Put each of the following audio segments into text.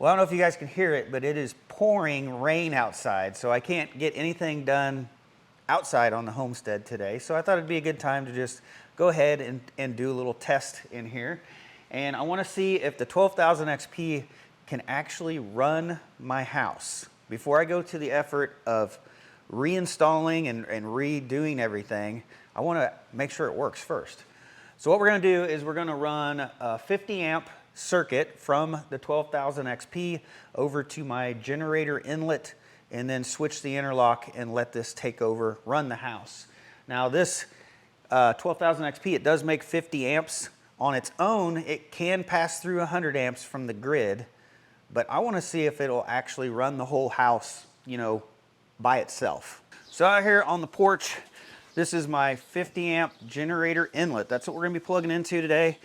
Well, I don't know if you guys can hear it, but it is pouring rain outside, so I can't get anything done outside on the homestead today. So I thought it'd be a good time to just go ahead and do a little test in here. And I want to see if the 12,000 XP can actually run my house. Before I go to the effort of reinstalling and redoing everything, I want to make sure it works first. So what we're going to do is we're going to run a 50 amp circuit from the 12,000 XP over to my generator inlet, and then switch the interlock and let this take over, run the house. Now this 12,000 XP, it does make 50 amps on its own. It can pass through 100 amps from the grid, but I want to see if it'll actually run the whole house, you know, by itself. So out here on the porch, this is my 50 amp generator inlet. That's what we're going to be plugging into today.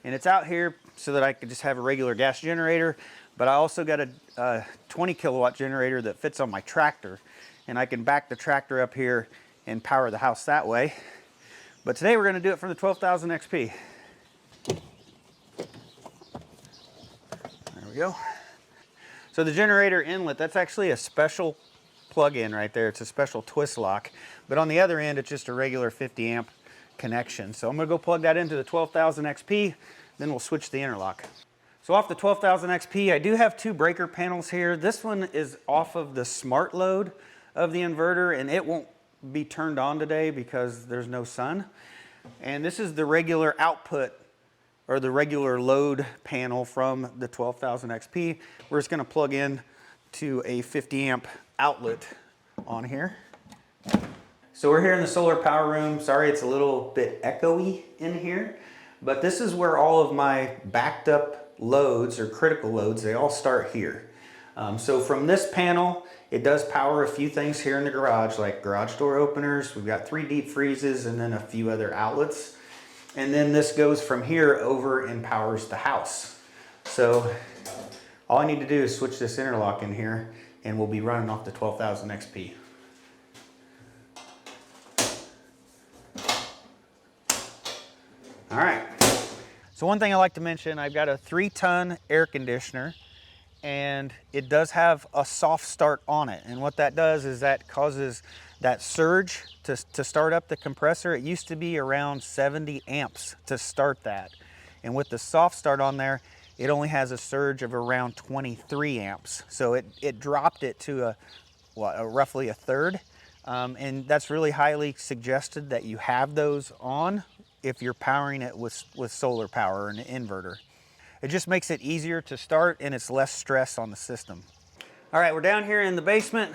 And it's out here so that I could just have a regular gas generator, but I also got a 20 kilowatt generator that fits on my tractor, and I can back the tractor up here and power the house that way. But today we're going to do it from the 12,000 XP. There we go. So the generator inlet, that's actually a special plug-in right there. It's a special twist lock, but on the other end it's just a regular 50 amp connection. So I'm going to go plug that into the 12,000 XP, then we'll switch the interlock. So off the 12,000 XP, I do have two breaker panels here. This one is off of the smart load of the inverter, and it won't be turned on today because there's no sun. And this is the regular output, or the regular load panel from the 12,000 XP. We're just going to plug in to a 50 amp outlet on here. So we're here in the solar power room. Sorry, it's a little bit echoey in here, but this is where all of my backed up loads or critical loads, they all start here. So from this panel, it does power a few things here in the garage, like garage door openers. We've got 3 deep freezes and then a few other outlets. And then this goes from here over and powers the house. So all I need to do is switch this interlock in here and we'll be running off the 12,000 XP. All right. So one thing I like to mention, I've got a 3-ton air conditioner, and it does have a soft start on it. And what that does is that causes that surge to start up the compressor. It used to be around 70 amps to start that. And with the soft start on there, it only has a surge of around 23 amps. So it dropped it to roughly a third. And that's really highly suggested that you have those on if you're powering it with solar power or an inverter. It just makes it easier to start, and it's less stress on the system. All right, we're down here in the basement,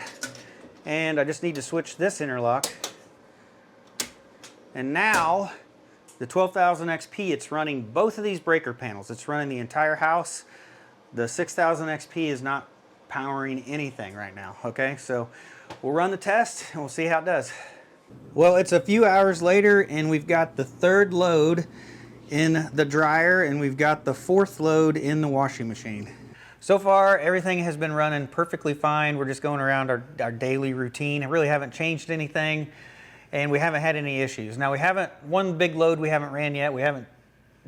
and I just need to switch this interlock. And now the 12,000 XP, it's running both of these breaker panels. It's running the entire house. The 6,000 XP is not powering anything right now, okay? So we'll run the test and we'll see how it does. Well, it's a few hours later, and we've got the 3rd load in the dryer, and we've got the 4th load in the washing machine. So far, everything has been running perfectly fine. We're just going around our daily routine. I really haven't changed anything, and we haven't had any issues. Now, one big load we haven't ran yet. We haven't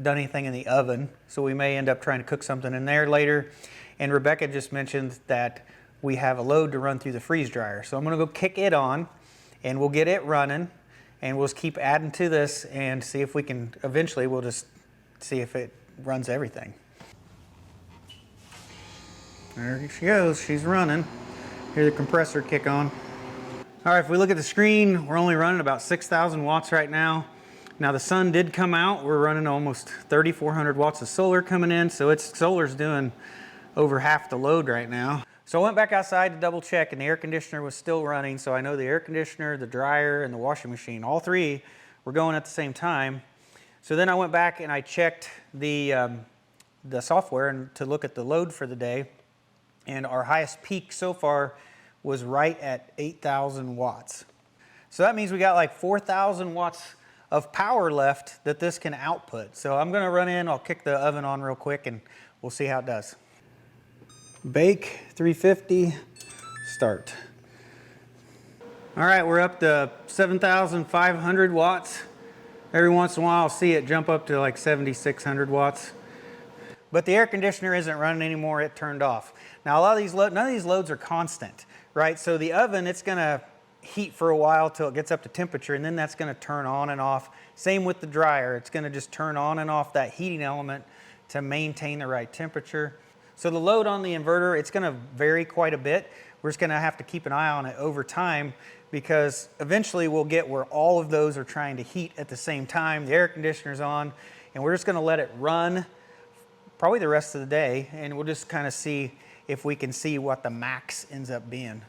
done anything in the oven, so we may end up trying to cook something in there later. And Rebecca just mentioned that we have a load to run through the freeze dryer. So I'm gonna go kick it on, and we'll get it running, and we'll just keep adding to this and see if we can, eventually we'll just see if it runs everything. There she goes, she's running. Hear the compressor kick on. All right, if we look at the screen, we're only running about 6,000 watts right now. Now the sun did come out. We're running almost 3,400 watts of solar coming in, so solar's doing over half the load right now. So I went back outside to double check, and the air conditioner was still running. So I know the air conditioner, the dryer, and the washing machine, all 3 were going at the same time. So then I went back and I checked the software to look at the load for the day. And our highest peak so far was right at 8,000 watts. So that means we got like 4,000 watts of power left that this can output. So I'm gonna run in, I'll kick the oven on real quick, and we'll see how it does. Bake 350, start. All right, we're up to 7,500 watts. Every once in a while I'll see it jump up to like 7,600 watts. but the air conditioner isn't running anymore. It turned off. Now, a lot of these none of these loads are constant, right? So the oven, it's going to heat for a while till it gets up to temperature, and then that's going to turn on and off. Same with the dryer. It's going to just turn on and off that heating element to maintain the right temperature. So the load on the inverter, it's going to vary quite a bit. We're just going to have to keep an eye on it over time, because eventually we'll get where all of those are trying to heat at the same time. The air conditioner's on, and we're just going to let it run probably the rest of the day, and we'll just kind of see if we can see what the max ends up being.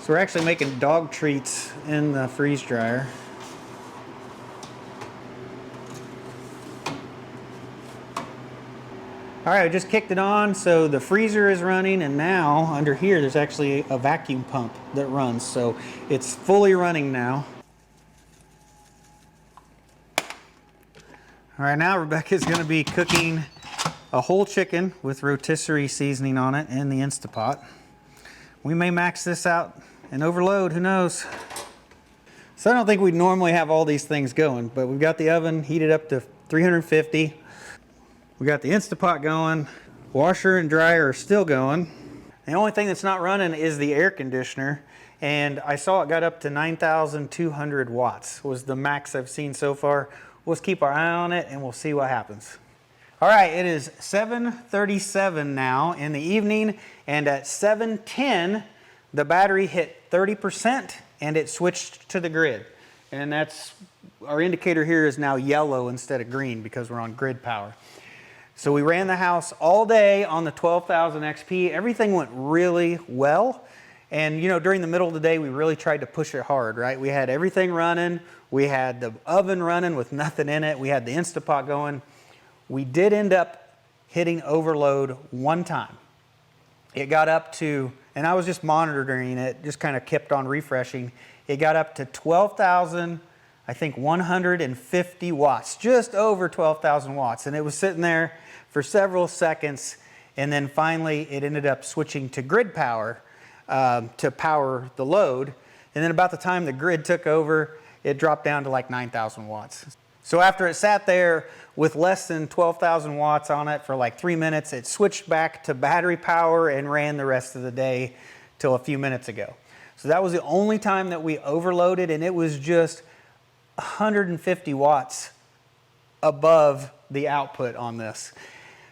So we're actually making dog treats in the freeze dryer. All right, I just kicked it on, so the freezer is running, and now under here there's actually a vacuum pump that runs, so it's fully running now. All right, now Rebecca's gonna be cooking a whole chicken with rotisserie seasoning on it in the Instapot. We may max this out and overload, who knows? So I don't think we'd normally have all these things going, but we've got the oven heated up to 350. We got the Instapot going. Washer and dryer are still going. The only thing that's not running is the air conditioner, and I saw it got up to 9,200 watts was the max I've seen so far. We'll just keep our eye on it and we'll see what happens. All right, it is 7:37 now in the evening, and at 7:10 the battery hit 30% and it switched to the grid. And that's, our indicator here is now yellow instead of green because we're on grid power. So we ran the house all day on the 12,000 XP. Everything went really well. And you know, during the middle of the day, we really tried to push it hard, right? We had everything running. We had the oven running with nothing in it. We had the Instapot going. We did end up hitting overload one time. It got up to, and I was just monitoring it, just kind of kept on refreshing. It got up to 12,000, I think 150 watts, just over 12,000 watts. And it was sitting there for several seconds, and then finally it ended up switching to grid power to power the load. And then about the time the grid took over, it dropped down to like 9,000 watts. So after it sat there with less than 12,000 watts on it for like 3 minutes, it switched back to battery power and ran the rest of the day till a few minutes ago. So that was the only time that we overloaded, and it was just 150 watts above the output on this.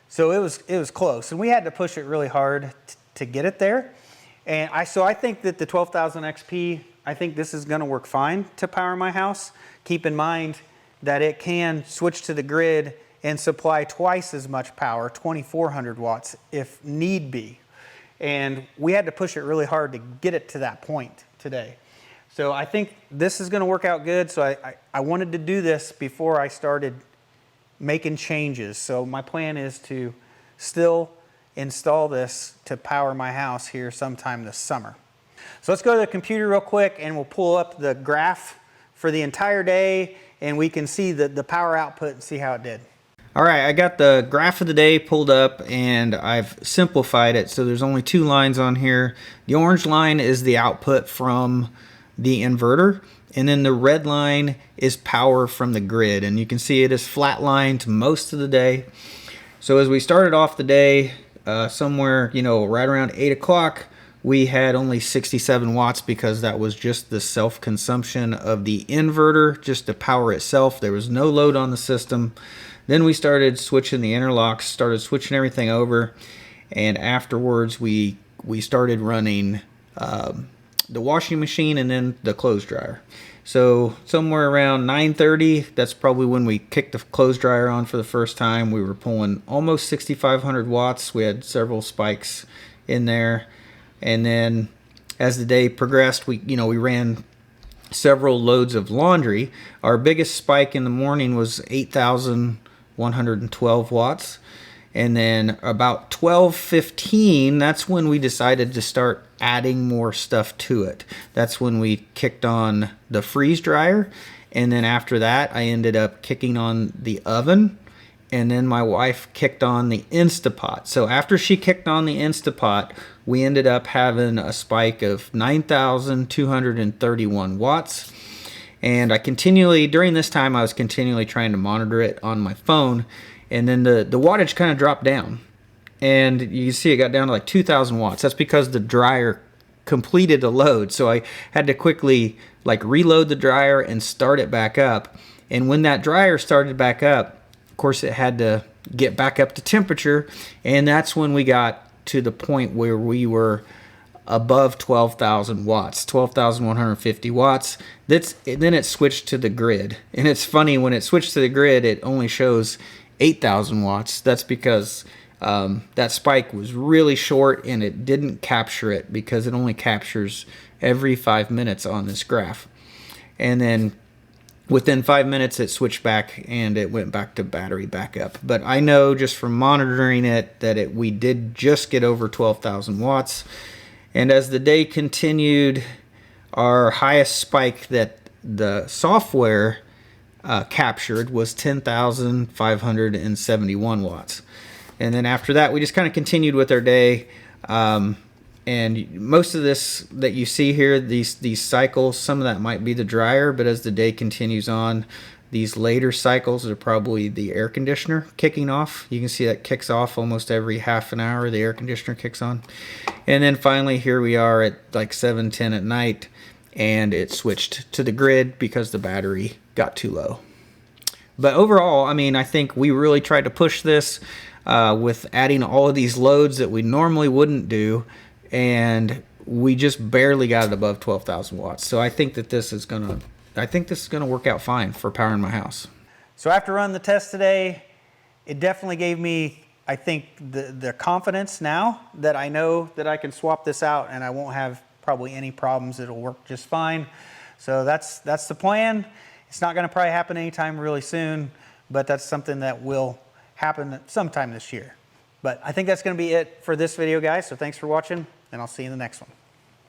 So it was close, and we had to push it really hard to get it there. And I think that the 12,000 XP, I think this is going to work fine to power my house. Keep in mind that it can switch to the grid and supply twice as much power, 2,400 watts, if need be. And we had to push it really hard to get it to that point today. So I think this is going to work out good. So I wanted to do this before I started making changes. So my plan is to still install this to power my house here sometime this summer. So let's go to the computer real quick, and we'll pull up the graph for the entire day, and we can see the power output and see how it did. All right, I got the graph of the day pulled up, and I've simplified it so there's only two lines on here. The orange line is the output from the inverter, and then the red line is power from the grid, and you can see it is flatlined most of the day. So as we started off the day, somewhere, right around 8 o'clock, we had only 67 watts because that was just the self-consumption of the inverter, just to power itself. There was no load on the system. Then we started switching the interlocks, started switching everything over, and afterwards we started running the washing machine and then the clothes dryer. So somewhere around 9:30, that's probably when we kicked the clothes dryer on for the first time. We were pulling almost 6,500 watts. We had several spikes in there. And then as the day progressed, we ran several loads of laundry. Our biggest spike in the morning was 8,112 watts. And then about 12:15, that's when we decided to start adding more stuff to it. That's when we kicked on the freeze dryer. And then after that, I ended up kicking on the oven. And then my wife kicked on the Instapot. So after she kicked on the Instapot, we ended up having a spike of 9,231 watts. And during this time, I was continually trying to monitor it on my phone. and then the wattage kind of dropped down. And you can see it got down to like 2,000 watts. That's because the dryer completed a load. So I had to quickly like reload the dryer and start it back up. And when that dryer started back up, of course it had to get back up to temperature. And that's when we got to the point where we were above 12,000 watts, 12,150 watts. Then it switched to the grid. And it's funny, when it switched to the grid, it only shows 8,000 watts. That's because that spike was really short and it didn't capture it, because it only captures every 5 minutes on this graph. And then within 5 minutes it switched back and it went back to battery backup. But I know just from monitoring it that we did just get over 12,000 watts. And as the day continued, our highest spike that the software captured was 10,571 watts. And then after that, we just kind of continued with our day. And most of this that you see here, these cycles, some of that might be the dryer, but as the day continues on, these later cycles are probably the air conditioner kicking off. You can see that kicks off almost every half an hour, the air conditioner kicks on. And then finally, here we are at like 7:10 at night, and it switched to the grid because the battery got too low. But overall, I mean, I think we really tried to push this with adding all of these loads that we normally wouldn't do, and we just barely got it above 12,000 watts. So I think that this is gonna work out fine for powering my house. So after running the test today, it definitely gave me, I think, the confidence now that I know that I can swap this out and I won't have probably any problems. It'll work just fine. So that's the plan. It's not going to probably happen anytime really soon, but that's something that will happen sometime this year. But I think that's going to be it for this video, guys. So thanks for watching, and I'll see you in the next one.